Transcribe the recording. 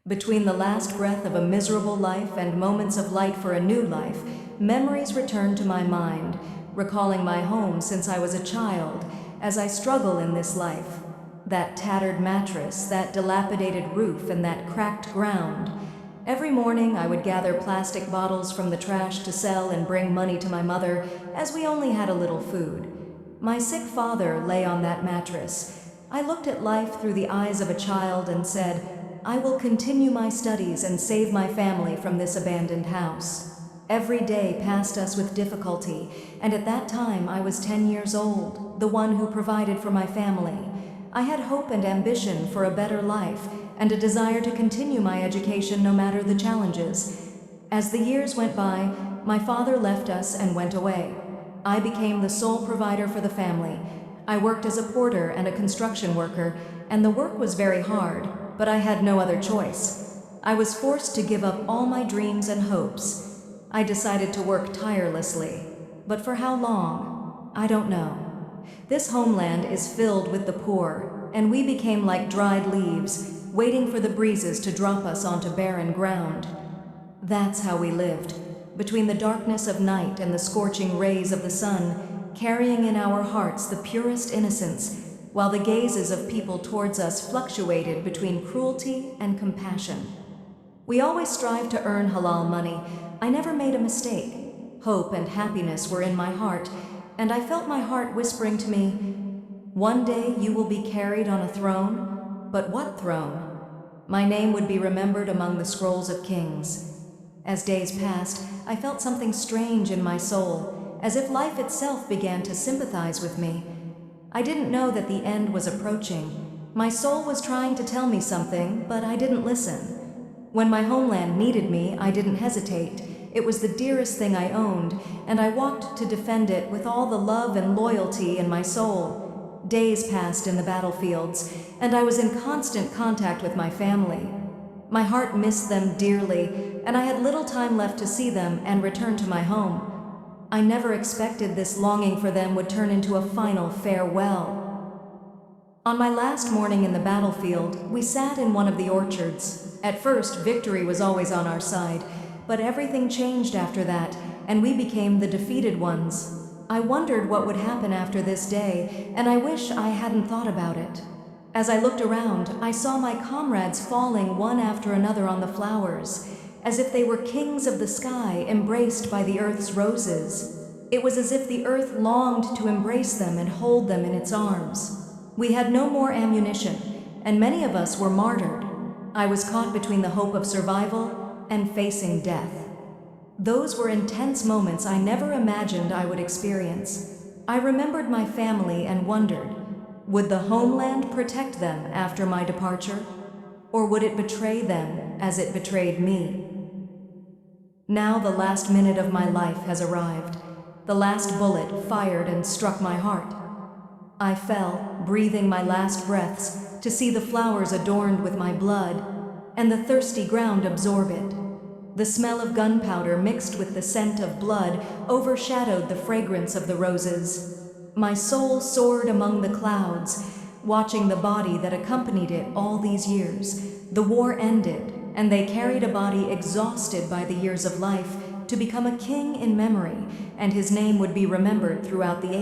Between the last breath of a miserable life and moments of light for a new life, memories return to my mind, recalling my home since I was a child, as I struggle in this life. That tattered mattress, that dilapidated roof, and that cracked ground. Every morning I would gather plastic bottles from the trash to sell and bring money to my mother, as we only had a little food. My sick father lay on that mattress. I looked at life through the eyes of a child and said, I will continue my studies and save my family from this abandoned house. Every day passed us with difficulty, and at that time I was 10 years old, the one who provided for my family. I had hope and ambition for a better life, and a desire to continue my education no matter the challenges. As the years went by, my father left us and went away. I became the sole provider for the family. I worked as a porter and a construction worker, and the work was very hard, but I had no other choice. I was forced to give up all my dreams and hopes. I decided to work tirelessly, but for how long? I don't know. This homeland is filled with the poor, and we became like dried leaves, waiting for the breezes to drop us onto barren ground. That's how we lived, between the darkness of night and the scorching rays of the sun, carrying in our hearts the purest innocence, while the gazes of people towards us fluctuated between cruelty and compassion. We always strived to earn halal money. I never made a mistake. Hope and happiness were in my heart, and I felt my heart whispering to me, one day you will be carried on a throne, but what throne? My name would be remembered among the scrolls of kings. As days passed, I felt something strange in my soul, as if life itself began to sympathize with me. I didn't know that the end was approaching. My soul was trying to tell me something, but I didn't listen. When my homeland needed me, I didn't hesitate. It was the dearest thing I owned, and I walked to defend it with all the love and loyalty in my soul. Days passed in the battlefields, and I was in constant contact with my family. My heart missed them dearly, and I had little time left to see them and return to my home. I never expected this longing for them would turn into a final farewell. On my last morning in the battlefield, we sat in one of the orchards. At first, victory was always on our side, but everything changed after that, and we became the defeated ones. I wondered what would happen after this day, and I wish I hadn't thought about it. As I looked around, I saw my comrades falling one after another on the flowers, as if they were kings of the sky embraced by the earth's roses. It was as if the earth longed to embrace them and hold them in its arms. We had no more ammunition, and many of us were martyred. I was caught between the hope of survival and facing death. Those were intense moments I never imagined I would experience. I remembered my family and wondered, would the homeland protect them after my departure? Or would it betray them as it betrayed me? Now the last minute of my life has arrived. The last bullet fired and struck my heart. I fell, breathing my last breaths, to see the flowers adorned with my blood, and the thirsty ground absorb it. The smell of gunpowder mixed with the scent of blood overshadowed the fragrance of the roses. My soul soared among the clouds, watching the body that accompanied it all these years. The war ended, and they carried a body exhausted by the years of life to become a king in memory, and his name would be remembered throughout the ages.